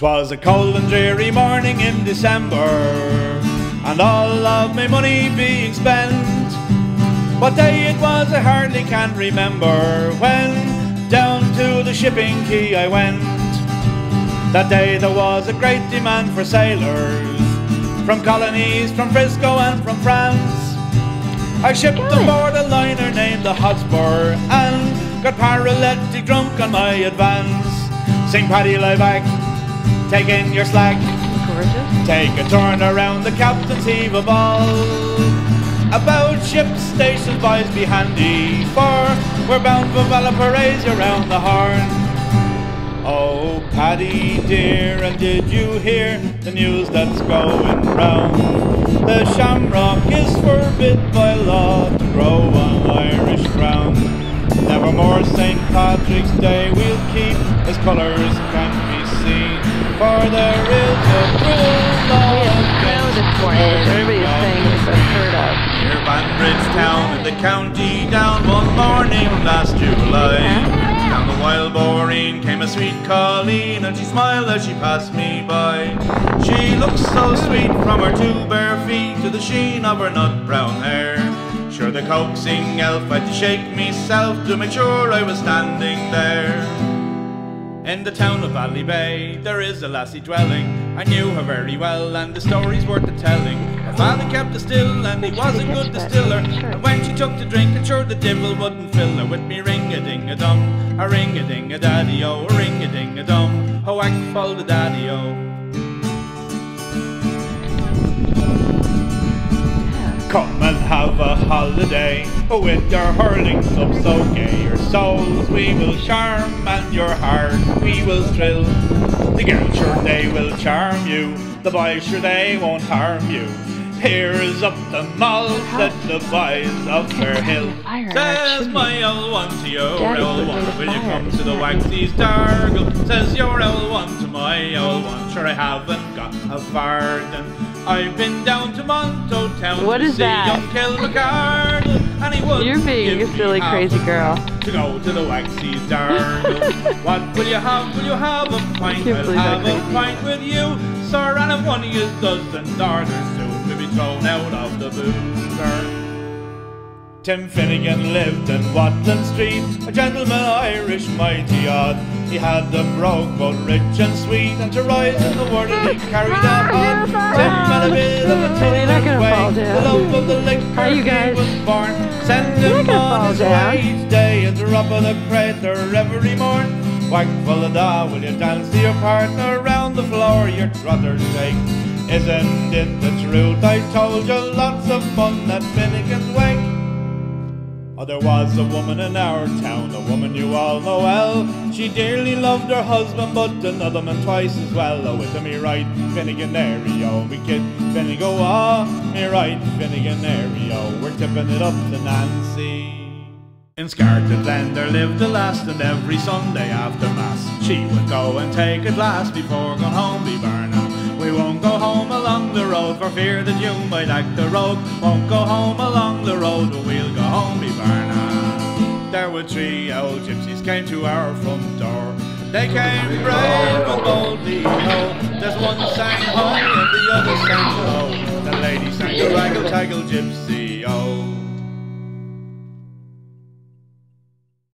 'Twas a cold and dreary morning in December, and all of my money being spent. What day it was I hardly can remember, when down to the shipping quay I went. That day there was a great demand for sailors, from colonies, from Frisco and from France. I shipped aboard a liner named the Hotspur, and got paralytic drunk on my advance. Sing Paddy lie back, take in your slack. Gorgeous. Take a turn around the captain's heave a ball. About ship stations, boys, be handy, for we're bound for Valparaiso round the Horn. Oh, Paddy dear, and did you hear the news that's going round? The shamrock is forbid by law to grow on Irish ground. Nevermore St. Patrick's Day we'll keep as colours can be seen, for there is a cruel law against everybody is saying it's unheard of. near Banbridge town in the county Down one morning last July. Down the wild boreen came a sweet colleen, and she smiled as she passed me by. She looked so sweet from her two bare feet to the sheen of her nut brown hair. Sure the coaxing elf had to shake meself to make sure I was standing there. In the town of Valley Bay there is a lassie dwelling. I knew her very well, and the story's worth the telling. Her father kept a still, and he was a good distiller, and when she took to drinking, sure the devil wouldn't fill her with me ring-a-ding-a-dum, a ring-a-ding-a-daddy-o, a ring-a-ding-a-dum, a whack full the daddy-o. Come and have a holiday with your hurling club so gay. Your souls we will charm, and your heart we will thrill. The girls sure they will charm you, the boys sure they won't harm you. Here's up the mall that the boys of Fair Hill. Says my old one to your old one, will you come to the Waxy's Dargle? Says your old one to my old one, sure I haven't got a farden. I've been down to Monto town what to is see that? young Kilmakedar, and he would You're being a silly crazy girl. to go to the Waxy's Dargle. What will you have? Will you have a pint? I'll have a pint with you, sir, and if one of you doesn't order soon we'll be thrown out of the boozer. Tim Finnegan lived in Watling Street, a gentleman Irish mighty odd. He had a brogue both rich and sweet, and to rise in the world he carried on. Tim had a bit of a tiddling way, the love of the liquor he was born. Sent him on his way each day, and drop of the crater every morn. Whack full of da, will you dance to your partner round the floor your trotters take? Isn't it the truth? I told you, lots of fun at Finnegan's Wake. Oh, there was a woman in our town, a woman you all know well. She dearly loved her husband, but another man twice as well. Oh, with me right, Finnegan oh, me kid Finnegan, oh, me right, Finnegan oh, we're tipping it up to Nancy. In Scarted Glen there lived a lass, and every Sunday after Mass she would go and take a glass before going home be burning. We won't go home along the road for fear that you might act the rogue. Won't go home along the road, but we'll go home be burning. There were three old gypsies came to our front door. They came brave and boldly, ho. There's one sang high and the other sang low. The lady sang the raggle-taggle gypsy, oh.